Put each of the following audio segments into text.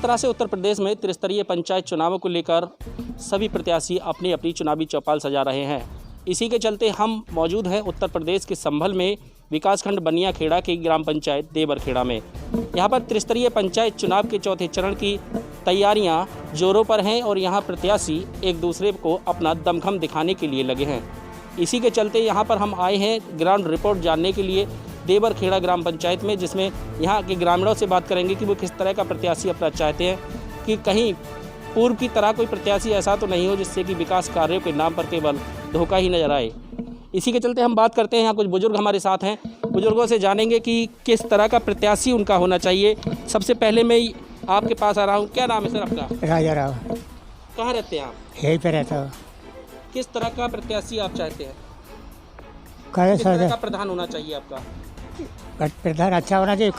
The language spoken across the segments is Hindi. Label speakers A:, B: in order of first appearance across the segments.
A: तरह से उत्तर प्रदेश में त्रिस्तरीय पंचायत चुनावों को लेकर सभी प्रत्याशी अपनी अपनी चुनावी चौपाल सजा रहे हैं। इसी के चलते हम मौजूद हैं उत्तर प्रदेश के संभल में विकासखंड बनियाखेड़ा की ग्राम पंचायत देवरखेड़ा में। यहाँ पर त्रिस्तरीय पंचायत चुनाव के चौथे चरण की तैयारियाँ जोरों पर हैं और यहाँ प्रत्याशी एक दूसरे को अपना दमखम दिखाने के लिए लगे हैं। इसी के चलते यहाँ पर हम आए हैं ग्राउंड रिपोर्ट जानने के लिए देवरखेड़ा ग्राम पंचायत में, जिसमें यहाँ के ग्रामीणों से बात करेंगे कि वो किस तरह का प्रत्याशी अपना चाहते हैं, कि कहीं पूर्व की तरह कोई प्रत्याशी ऐसा तो नहीं हो जिससे कि विकास कार्यों के नाम पर केवल धोखा ही नजर आए। इसी के चलते हम बात करते हैं, यहाँ कुछ बुजुर्ग हमारे साथ हैं, बुजुर्गों से जानेंगे कि किस तरह का प्रत्याशी उनका होना चाहिए। सबसे पहले मैं आपके पास आ रहा हूँ, क्या नाम है सर आपका?
B: राजा राव।
A: कहाँ रहते हैं आप?
B: यहीं पे रहता हूँ।
A: किस तरह का प्रत्याशी आप चाहते हैं?
B: किस
A: तरह का प्रधान होना चाहिए आपका?
B: प्रधान अच्छा होना चाहिए,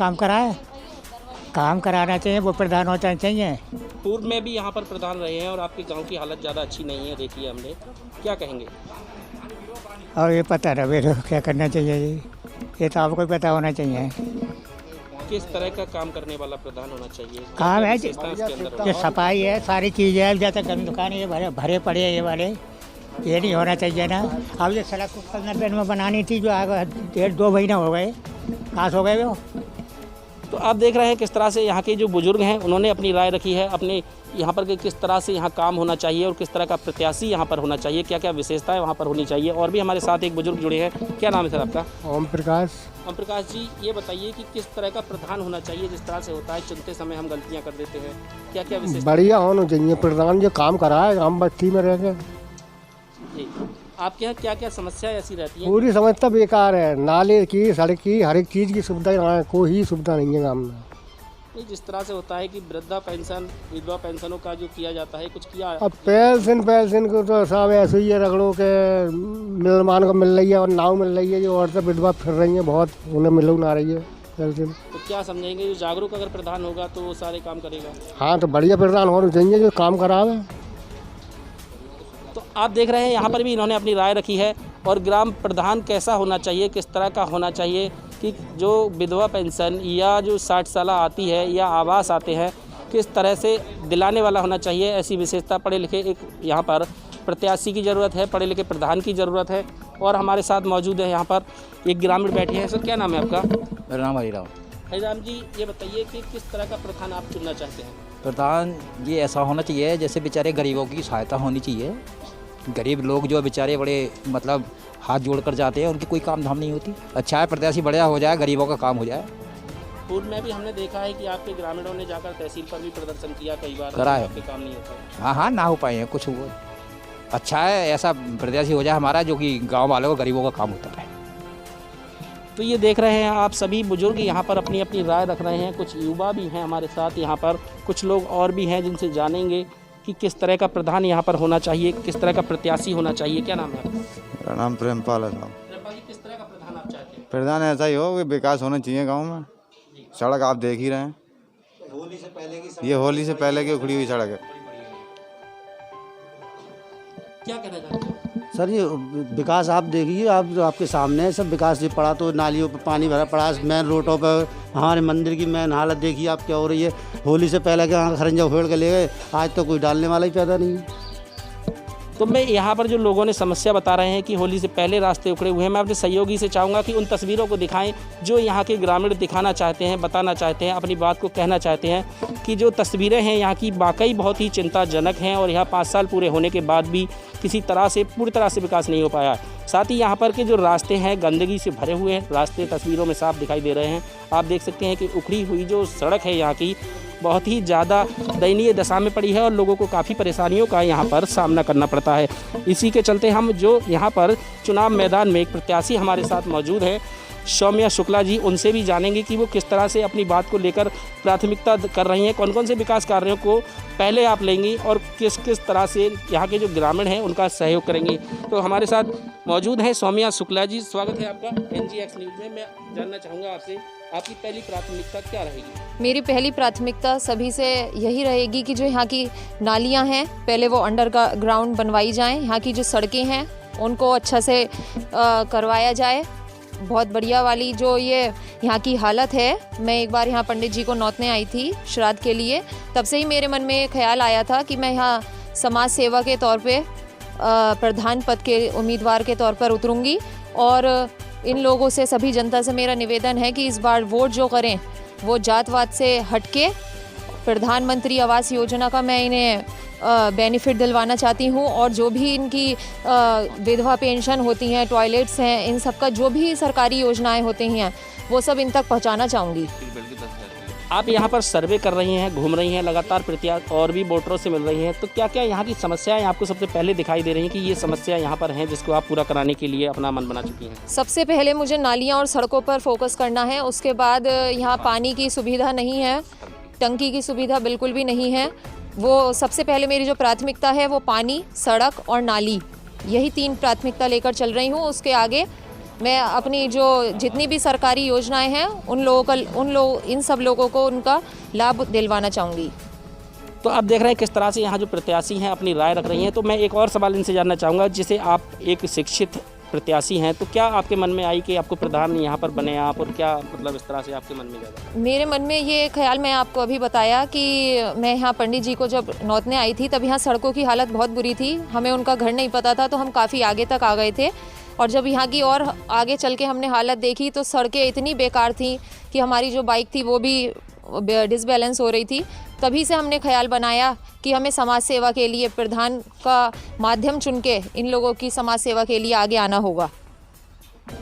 B: काम कराना चाहिए, वो प्रधान होना चाहिए।
A: पूर्व में भी यहाँ पर प्रधान रहे हैं और आपके गांव की हालत ज़्यादा अच्छी नहीं है, देखी है हमने, क्या कहेंगे?
B: और ये पता रहे तो क्या करना चाहिए, ये तो आपको पता होना चाहिए।
A: किस तरह का काम करने वाला प्रधान होना चाहिए?
B: काम है जो सफाई है, सारी चीज़ें है, जैसे गंदी दुकान ये भरे पड़े हैं, ये वाले ये नहीं होना चाहिए ना। अब ये सड़क को 15 दिन में बनानी थी, जो आगे 1.5-2 महीना हो गए, कहाँ हो गए वो।
A: तो आप देख रहे हैं किस तरह से यहाँ के जो बुजुर्ग हैं उन्होंने अपनी राय रखी है अपने यहाँ पर कि किस तरह से यहाँ काम होना चाहिए और किस तरह का प्रत्याशी यहाँ पर होना चाहिए, क्या क्या विशेषताएं वहाँ पर होनी चाहिए। और भी हमारे साथ एक बुजुर्ग जुड़े हैं, क्या नाम है सर आपका?
B: ओम प्रकाश।
A: ओम प्रकाश जी, ये बताइए कि किस तरह का प्रधान होना चाहिए? जिस तरह से होता है चुनते समय हम गलतियाँ कर देते हैं, क्या क्या विशेषता?
B: बढ़िया होना चाहिए प्रधान, जो काम कराए, हम बस्ती में रह गए।
A: आपके यहाँ क्या क्या समस्या ऐसी रहती है?
B: पूरी समस्या बेकार है, नाले की, सड़क की, हर एक चीज़ की सुविधा, कोई सुविधा नहीं है गाँव में।
A: जिस तरह से होता है कि वृद्धा पेंशन, विधवा पेंशनों का जो किया जाता है, कुछ किया?
B: अब पेंशन को तो सब ऐसे ही है, रगड़ों के मिलमान को मिल रही है और नाव मिल रही है, जो औरतें विधवा फिर रही हैं बहुत, उन्हें मिलू ना रही है पेंशन।
A: तो क्या समझेंगे, जो जागरूक अगर प्रधान होगा तो वो सारे काम करेगा?
B: हाँ, तो बढ़िया प्रधान होना चाहिए जो काम करावे।
A: तो आप देख रहे हैं यहाँ पर भी इन्होंने अपनी राय रखी है। और ग्राम प्रधान कैसा होना चाहिए, किस तरह का होना चाहिए, कि जो विधवा पेंशन या जो 60 साल आती है या आवास आते हैं, किस तरह से दिलाने वाला होना चाहिए, ऐसी विशेषता पढ़े लिखे एक यहाँ पर प्रत्याशी की ज़रूरत है, पढ़े लिखे प्रधान की ज़रूरत है। और हमारे साथ मौजूद है यहाँ पर एक ग्रामीण बैठे हैं। सर क्या नाम है आपका?
C: मेरा नाम हरिराम।
A: हरिराम जी, ये बताइए कि किस तरह का प्रधान आप चुनना चाहते हैं?
C: प्रधान ये ऐसा होना चाहिए जैसे बेचारे गरीबों की सहायता होनी चाहिए। गरीब लोग जो बेचारे बड़े मतलब हाथ जोड़ कर जाते हैं, उनकी कोई काम धाम नहीं होती। अच्छा है प्रत्याशी बढ़िया हो जाए, गरीबों का काम हो जाए।
A: पूर्व में भी हमने देखा है कि आपके ग्रामीणों ने जाकर तहसील पर भी प्रदर्शन किया, कई बार
C: करा है,
A: आपके काम नहीं होता।
C: हाँ, ना हो पाए हैं कुछ हुआ। अच्छा है ऐसा प्रत्याशी हो जाए हमारा, जो कि गाँव वालों को, गरीबों का काम होता है।
A: तो ये देख रहे हैं आप, सभी बुजुर्ग यहाँ पर अपनी अपनी राय रख रहे हैं। कुछ युवा भी हैं हमारे साथ यहाँ पर, कुछ लोग और भी हैं जिनसे जानेंगे कि किस तरह का प्रधान यहाँ पर होना चाहिए, किस तरह का प्रत्याशी होना चाहिए। क्या नाम है आपका?
D: मेरा नाम प्रेमपाल है साहब।
A: प्रेमपाल जी, किस तरह का प्रधान आप चाहते हैं?
D: प्रधान ऐसा ही हो कि विकास होना चाहिए गांव में। सड़क आप देख ही रहे हैं, ये होली से पहले की उखड़ी हुई सड़क है।
A: क्या कहना चाहते हैं
E: सर? ये विकास आप देखिए, आप आपके सामने है सब विकास। ये पड़ा तो नालियों पर पानी भरा पड़ा, मेन रोडों पर हमारे मंदिर की मेन हालत देखिए आप क्या हो रही है। होली से पहले के खरंजा उखेड़ के ले गए, आज तो कोई डालने वाला ही पैदा नहीं है।
A: तो मैं यहाँ पर जो लोगों ने समस्या बता रहे हैं कि होली से पहले रास्ते उखड़े हुए हैं, मैं अपने सहयोगी से चाहूँगा कि उन तस्वीरों को दिखाएं जो यहाँ के ग्रामीण दिखाना चाहते हैं, बताना चाहते हैं, अपनी बात को कहना चाहते हैं कि जो तस्वीरें हैं यहाँ की वाकई बहुत ही चिंताजनक हैं। और यहाँ 5 साल पूरे होने के बाद भी किसी तरह से पूरी तरह से विकास नहीं हो पाया है। साथ ही यहाँ पर के जो रास्ते हैं गंदगी से भरे हुए हैं, रास्ते तस्वीरों में साफ दिखाई दे रहे हैं। आप देख सकते हैं कि उखड़ी हुई जो सड़क है यहाँ की बहुत ही ज़्यादा दयनीय दशा में पड़ी है और लोगों को काफ़ी परेशानियों का यहाँ पर सामना करना पड़ता है। इसी के चलते हम जो यहाँ पर चुनाव मैदान में एक प्रत्याशी हमारे साथ मौजूद हैं, सौम्या शुक्ला जी, उनसे भी जानेंगे कि वो किस तरह से अपनी बात को लेकर प्राथमिकता कर रही हैं, कौन कौन से विकास कार्यों को पहले आप लेंगी और किस किस तरह से यहाँ के जो ग्रामीण हैं उनका सहयोग करेंगी। तो हमारे साथ मौजूद हैं सौम्या शुक्ला जी, स्वागत है आपका NGX न्यूज़ में। मैं जानना चाहूँगा आपसे, आपकी पहली प्राथमिकता क्या रहेगी?
F: मेरी पहली प्राथमिकता सभी से यही रहेगी कि जो यहाँ की नालियाँ हैं पहले वो अंडरग्राउंड बनवाई जाएँ, यहाँ की जो सड़कें हैं उनको अच्छा से करवाया जाए। बहुत बढ़िया वाली जो ये यहाँ की हालत है। मैं एक बार यहाँ पंडित जी को नौतने आई थी श्राद्ध के लिए, तब से ही मेरे मन में ख्याल आया था कि मैं यहाँ समाज सेवा के तौर पे प्रधान पद के उम्मीदवार के तौर पर उतरूँगी। और इन लोगों से, सभी जनता से मेरा निवेदन है कि इस बार वोट जो करें वो जातवाद से हटके प्रधानमंत्री आवास योजना का मैं इन्हें बेनिफिट दिलवाना चाहती हूँ। और जो भी इनकी विधवा पेंशन होती हैं, टॉयलेट्स हैं, इन सब का जो भी सरकारी योजनाएं होती हैं वो सब इन तक पहुँचाना चाहूँगी।
A: आप यहाँ पर सर्वे कर रही हैं, घूम रही हैं, लगातार प्रत्याशी और भी वोटरों से मिल रही हैं, तो क्या क्या यहाँ की समस्याएं आपको सबसे पहले दिखाई दे रही हैं कि ये समस्या यहाँ पर हैं जिसको आप पूरा कराने के लिए अपना मन बना चुकी हैं?
F: सबसे पहले मुझे नालियाँ और सड़कों पर फोकस करना है। उसके बाद यहाँ पानी की सुविधा नहीं है, टंकी की सुविधा बिल्कुल भी नहीं है। वो सबसे पहले मेरी जो प्राथमिकता है वो पानी, सड़क और नाली, यही 3 प्राथमिकता लेकर चल रही हूँ। उसके आगे मैं अपनी जो जितनी भी सरकारी योजनाएं हैं इन सब लोगों को उनका लाभ दिलवाना चाहूँगी।
A: तो आप देख रहे हैं किस तरह से यहाँ जो प्रत्याशी हैं अपनी राय रख रही हैं। तो मैं एक और सवाल इनसे जानना चाहूँगा, जिसे आप एक शिक्षित प्रत्याशी हैं, तो क्या आपके मन में आई कि आपको प्रधान यहाँ पर बने आप, और क्या मतलब इस तरह से आपके मन में ज़्यादा?
F: मेरे मन में ये ख्याल, मैं आपको अभी बताया कि मैं यहाँ पंडित जी को जब नौतने आई थी तब यहाँ सड़कों की हालत बहुत बुरी थी। हमें उनका घर नहीं पता था तो हम काफ़ी आगे तक आ गए थे। और जब यहाँ की और आगे चल के हमने हालत देखी तो सड़कें इतनी बेकार थी कि हमारी जो बाइक थी वो भी डिसबैलेंस हो रही थी। तभी से हमने ख्याल बनाया कि हमें समाज सेवा के लिए प्रधान का माध्यम चुन के इन लोगों की समाज सेवा के लिए आगे आना होगा।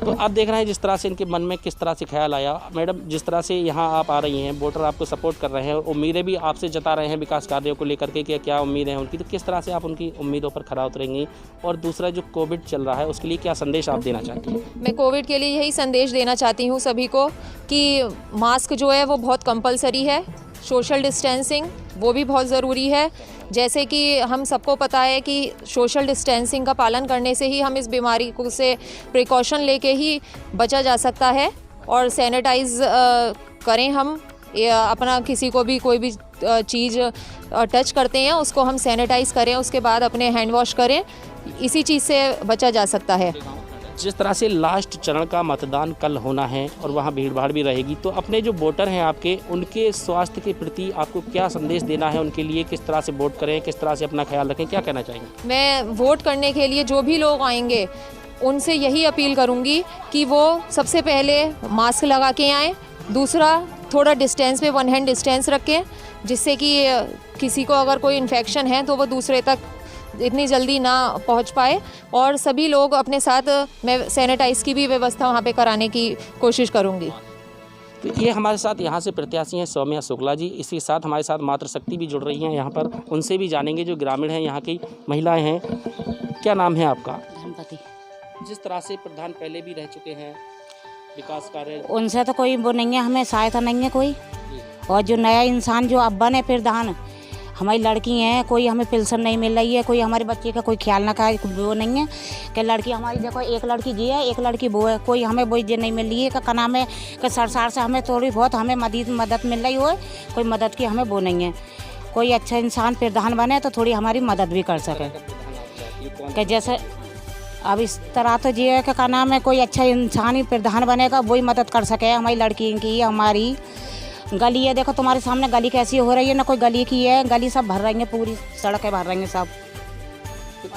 A: तो आप देख रहे हैं जिस तरह से इनके मन में किस तरह से ख्याल आया। मैडम, जिस तरह से यहाँ आप आ रही हैं, वोटर आपको सपोर्ट कर रहे हैं, उम्मीदें भी आपसे जता रहे हैं विकास कार्यों को लेकर के कि क्या उम्मीदें हैं उनकी, तो किस तरह से आप उनकी उम्मीदों पर खरा उतरेंगी? और दूसरा जो कोविड चल रहा है उसके लिए क्या संदेश आप देना चाहती हैं?
F: मैं कोविड के लिए यही संदेश देना चाहती हूँ सभी को कि मास्क जो है वो बहुत कंपलसरी है, सोशल डिस्टेंसिंग वो भी बहुत ज़रूरी है। जैसे कि हम सबको पता है कि सोशल डिस्टेंसिंग का पालन करने से ही हम इस बीमारी को से प्रिकॉशन लेके ही बचा जा सकता है। और सैनिटाइज करें हम अपना, किसी को भी कोई भी चीज़ टच करते हैं उसको हम सैनिटाइज करें, उसके बाद अपने हैंड वॉश करें, इसी चीज़ से बचा जा सकता है।
A: जिस तरह से लास्ट चरण का मतदान कल होना है और वहाँ भीड़ भाड़ भी रहेगी, तो अपने जो वोटर हैं आपके, उनके स्वास्थ्य के प्रति आपको क्या संदेश देना है उनके लिए? किस तरह से वोट करें, किस तरह से अपना ख्याल रखें, क्या कहना चाहेंगे?
F: मैं वोट करने के लिए जो भी लोग आएंगे उनसे यही अपील करूंगी कि वो सबसे पहले मास्क लगा के आएँ, दूसरा थोड़ा डिस्टेंस पे 1 हैंड डिस्टेंस रखें, जिससे कि किसी को अगर कोई इन्फेक्शन है तो वो दूसरे तक इतनी जल्दी ना पहुंच पाए। और सभी लोग अपने साथ, मैं सैनिटाइज की भी व्यवस्था वहां पे कराने की कोशिश करूंगी।
A: तो ये हमारे साथ यहाँ से प्रत्याशी हैं सौम्या शुक्ला जी। इसी के साथ हमारे साथ मातृशक्ति भी जुड़ रही हैं यहाँ पर, उनसे भी जानेंगे जो ग्रामीण हैं, यहाँ की महिलाएं हैं। क्या नाम है आपका?
G: धनपति।
A: जिस तरह से प्रधान पहले भी रह चुके हैं, विकास कार्य
G: उनसे तो कोई वो नहीं है, हमें सहायता नहीं है कोई। और जो नया इंसान जो अब बने प्रधान, हमारी लड़की हैं, कोई हमें पेंशन नहीं मिल रही है, कोई हमारे बच्चे का कोई ख्याल ना का वो नहीं है कि लड़की हमारी, देखो एक लड़की जी है, एक लड़की वो है, कोई हमें वो नहीं मिल रही है का नाम है कि सरकार से हमें थोड़ी बहुत हमें मदद मिल रही हो, कोई मदद की हमें वो नहीं है। कोई अच्छा इंसान प्रधान बने तो थोड़ी हमारी मदद भी कर सके कि जैसे अब इस तरह तो जी है का नाम है, कोई अच्छा इंसान ही प्रधान बनेगा वही मदद कर सके हमारी लड़की की। हमारी गली है, देखो तुम्हारे सामने गली कैसी हो रही है, ना कोई गली की है, गली सब भर रही है, पूरी सड़कें भर रही हैं सब।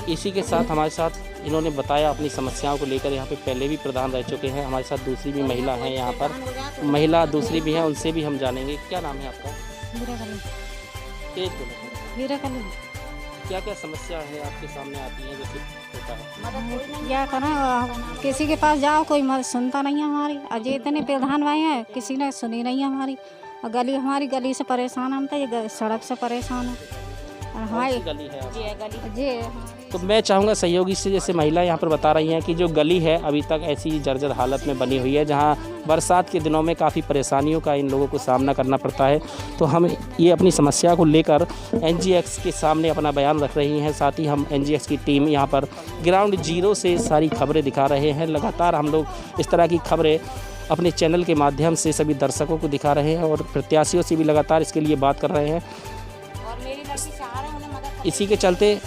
A: इसी के साथ हमारे साथ इन्होंने बताया अपनी समस्याओं को लेकर, यहाँ पे पहले भी प्रधान रह चुके हैं। हमारे साथ दूसरी भी महिला हैं, यहाँ पर महिला दूसरी भी हैं, उनसे भी हम जानेंगे। क्या नाम है आपका? तेज बोलो। क्या क्या समस्या है आपके सामने आती है जैसे होता है?
H: क्या करें, किसी के पास जाओ कोई सुनता नहीं है हमारी। अजय इतने प्रधान भाई हैं, किसी ने सुनी नहीं है हमारी। और हमारी गली से परेशान, हम तो ये सड़क से परेशान है। हमारी
A: गली है
H: जी।
A: तो मैं चाहूँगा सहयोगी से, जैसे महिला यहाँ पर बता रही हैं कि जो गली है अभी तक ऐसी जर्जर हालत में बनी हुई है, जहाँ बरसात के दिनों में काफ़ी परेशानियों का इन लोगों को सामना करना पड़ता है। तो हम ये अपनी समस्या को लेकर NGX के सामने अपना बयान रख रही हैं। साथ ही हम NGX की टीम यहाँ पर ग्राउंड जीरो से सारी खबरें दिखा रहे हैं। लगातार हम लोग इस तरह की खबरें अपने चैनल के माध्यम से सभी दर्शकों को दिखा रहे हैं और प्रत्याशियों से भी लगातार इसके लिए बात कर रहे हैं। इसी के चलते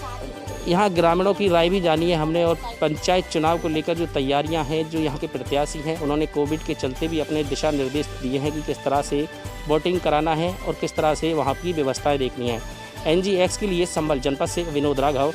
A: यहाँ ग्रामीणों की राय भी जानी है हमने, और पंचायत चुनाव को लेकर जो तैयारियां हैं, जो यहाँ के प्रत्याशी हैं, उन्होंने कोविड के चलते भी अपने दिशा निर्देश दिए हैं कि किस तरह से वोटिंग कराना है और किस तरह से वहाँ की व्यवस्थाएं देखनी है। NGX के लिए संभल जनपद से विनोद राघव।